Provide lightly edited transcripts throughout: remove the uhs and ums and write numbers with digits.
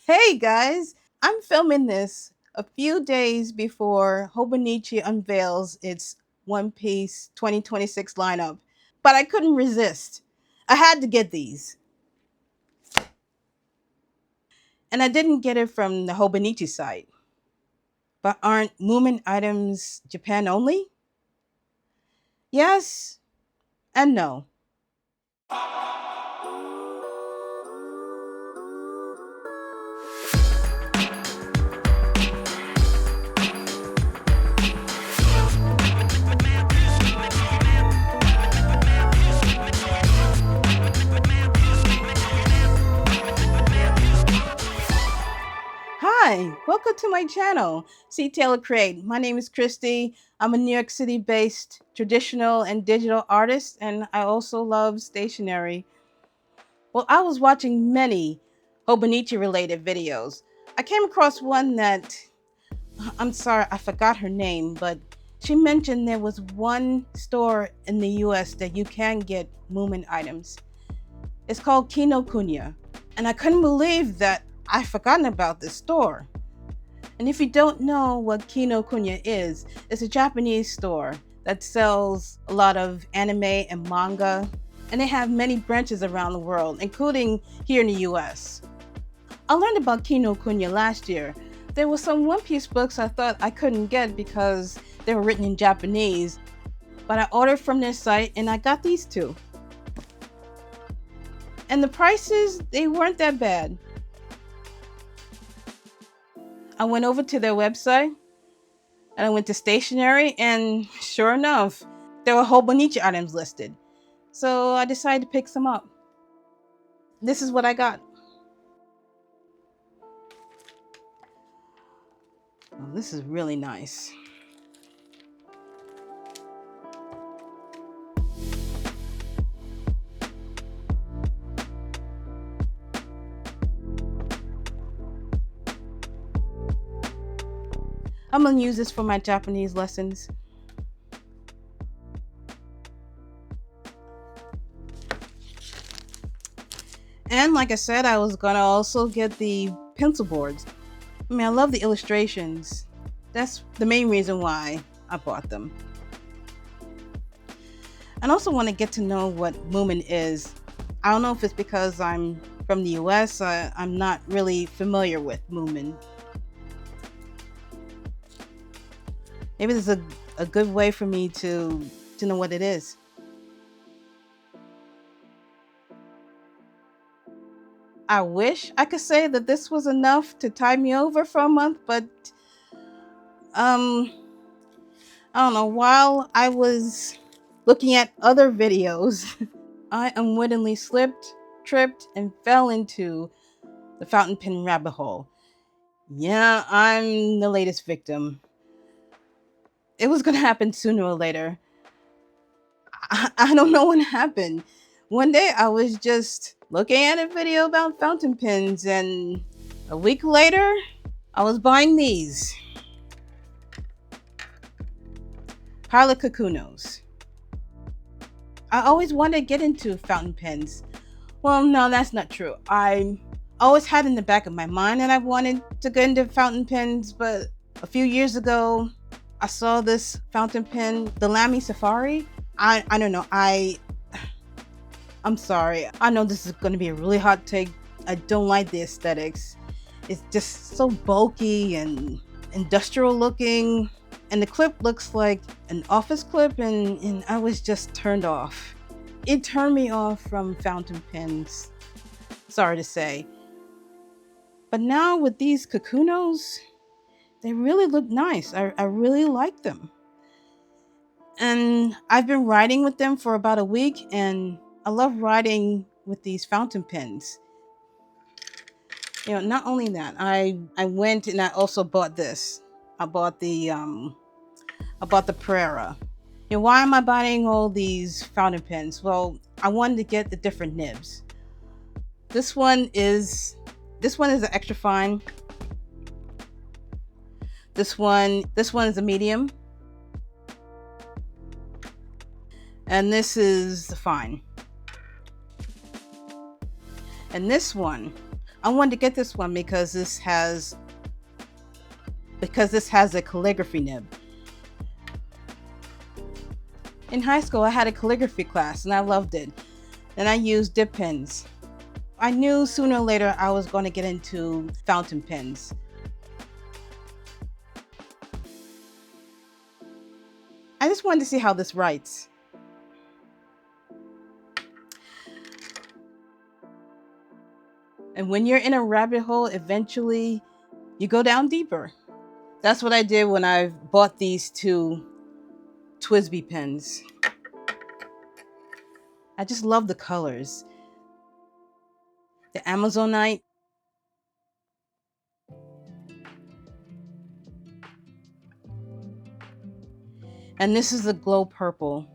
Hey guys, I'm filming this a few days before Hobonichi unveils its One Piece 2026 lineup, but I couldn't resist. I had to get these. And I didn't get it from the Hobonichi site. But aren't Moomin items Japan only? Yes and no. Hi, welcome to my channel, See Taylor Create. My name is Christy. I'm a New York City based traditional and digital artist, and I also love stationery. Well, I was watching many Hobonichi related videos. I came across one that, I'm sorry, I forgot her name, but she mentioned there was one store in the US that you can get Moomin items. It's called Kinokuniya. And I couldn't believe that I'd forgotten about this store. And if you don't know what Kinokuniya is, it's a Japanese store that sells a lot of anime and manga, and they have many branches around the world, including here in the US. I learned about Kinokuniya last year. There were some One Piece books I thought I couldn't get because they were written in Japanese, but I ordered from their site and I got these two. And the prices, they weren't that bad. I went over to their website and I went to stationery, and sure enough, there were Hobonichi items listed. So I decided to pick some up. This is what I got. Oh, this is really nice. I'm gonna use this for my Japanese lessons. And like I said, I was gonna also get the pencil boards. I mean, I love the illustrations. That's the main reason why I bought them. I also want to get to know what Moomin is. I don't know if it's because I'm from the US, I'm not really familiar with Moomin. Maybe this is a good way for me to know what it is. I wish I could say that this was enough to tide me over for a month, but um, I don't know. While I was looking at other videos, I unwittingly slipped, tripped, and fell into the fountain pen rabbit hole. Yeah, I'm the latest victim. It was gonna happen sooner or later. I don't know what happened. One day I was just looking at a video about fountain pens, and a week later, I was buying these. Pilot Kakunos. I always wanted to get into fountain pens. Well, no, that's not true. I always had in the back of my mind that I wanted to get into fountain pens, but a few years ago, I saw this fountain pen, the Lamy Safari. I don't know. I'm sorry. I know this is going to be a really hot take. I don't like the aesthetics. It's just so bulky and industrial looking. And the clip looks like an office clip, and I was just turned off. It turned me off from fountain pens. Sorry to say. But now with these Kakunos, they really look nice. I really like them. And I've been writing with them for about a week, and I love writing with these fountain pens. Not only that, I went and I also bought this. I bought the Pereira. Why am I buying all these fountain pens? Well, I wanted to get the different nibs. This one is an extra fine. This one is a medium. And this is the fine. And this one, I wanted to get this one because this has a calligraphy nib. In high school, I had a calligraphy class and I loved it. And I used dip pens. I knew sooner or later I was going to get into fountain pens. I just wanted to see how this writes. And when you're in a rabbit hole, eventually you go down deeper. That's what I did when I bought these two TWSBI pens. I just love the colors. The Amazonite. And this is the glow purple.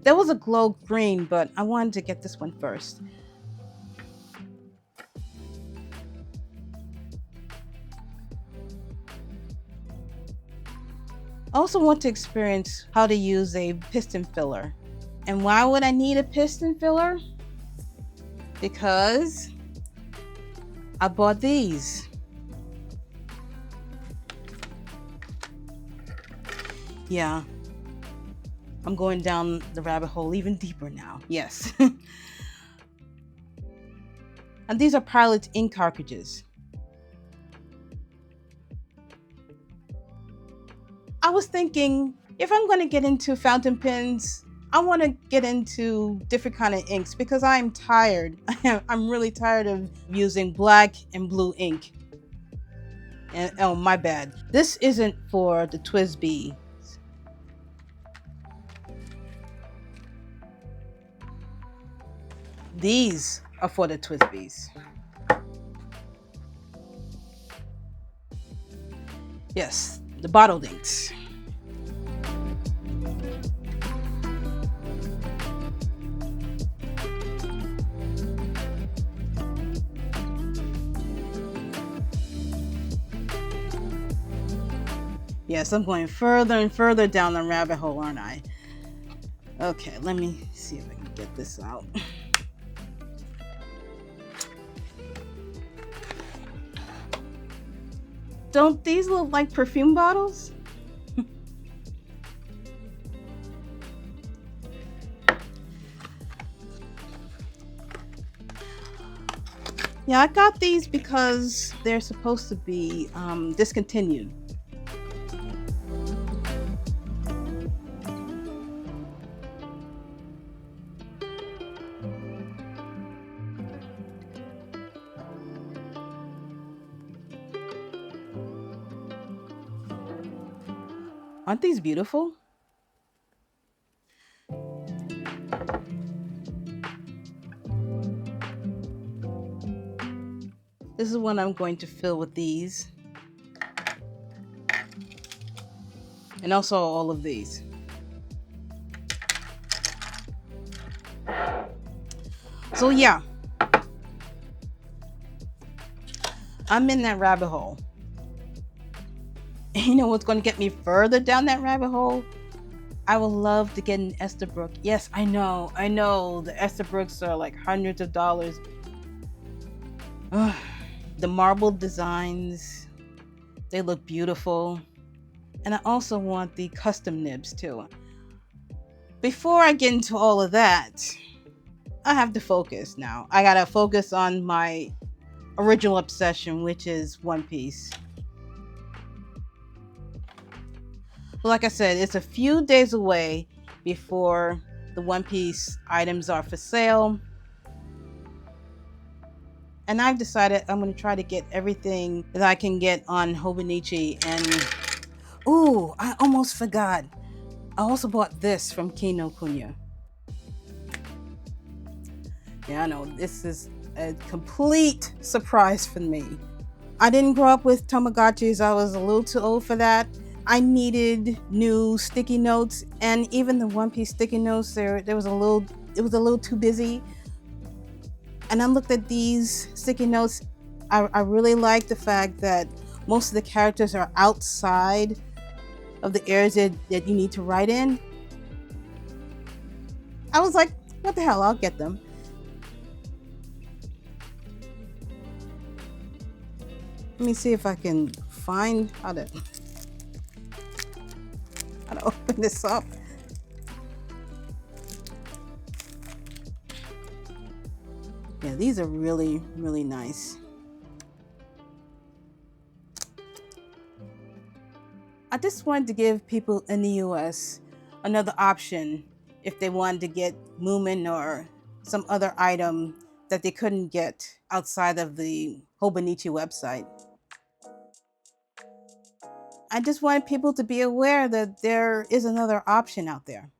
There was a glow green, but I wanted to get this one first. I also want to experience how to use a piston filler. And why would I need a piston filler? Because I bought these. Yeah, I'm going down the rabbit hole even deeper now. Yes. And these are Pilot ink cartridges. I was thinking, if I'm going to get into fountain pens, I want to get into different kind of inks because I'm tired. I'm really tired of using black and blue ink. And oh, my bad. This isn't for the TWSBI. These are for the TWSBIs. Yes, the bottled inks. Yes, I'm going further and further down the rabbit hole, aren't I? Okay, let me see if I can get this out. Don't these look like perfume bottles? Yeah, I got these because they're supposed to be discontinued. Aren't these beautiful? This is what I'm going to fill with these. And also all of these. So yeah, I'm in that rabbit hole. And you know what's going to get me further down that rabbit hole? I would love to get an Esterbrook. Yes, I know. The Esterbrook's are like hundreds of dollars. Ugh. The marble designs, they look beautiful. And I also want the custom nibs too. Before I get into all of that, I have to focus now. I gotta focus on my original obsession, which is One Piece. Like I said, it's a few days away before the One Piece items are for sale. And I've decided I'm going to try to get everything that I can get on Hobonichi. And, ooh, I almost forgot. I also bought this from Kinokuniya. Yeah, I know, this is a complete surprise for me. I didn't grow up with Tamagotchis. I was a little too old for that. I needed new sticky notes, and even the One Piece sticky notes, it was a little too busy. And I looked at these sticky notes. I really like the fact that most of the characters are outside of the areas that you need to write in. I was like, what the hell, I'll get them. Let me see if I can find how to open this up. Yeah, these are really, really nice. I just wanted to give people in the US another option if they wanted to get Moomin or some other item that they couldn't get outside of the Hobonichi website. I just wanted people to be aware that there is another option out there.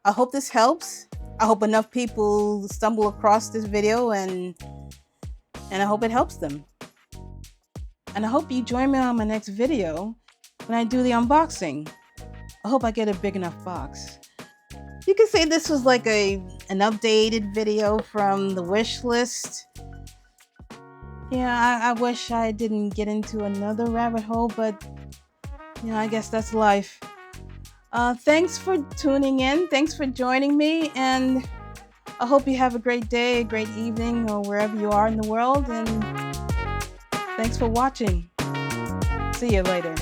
I hope this helps. I hope enough people stumble across this video and I hope it helps them. And I hope you join me on my next video when I do the unboxing. I hope I get a big enough box. You could say this was like an updated video from the wish list. Yeah, I wish I didn't get into another rabbit hole, but I guess that's life. Thanks for tuning in. Thanks for joining me. And I hope you have a great day, a great evening, or wherever you are in the world. And thanks for watching. See you later.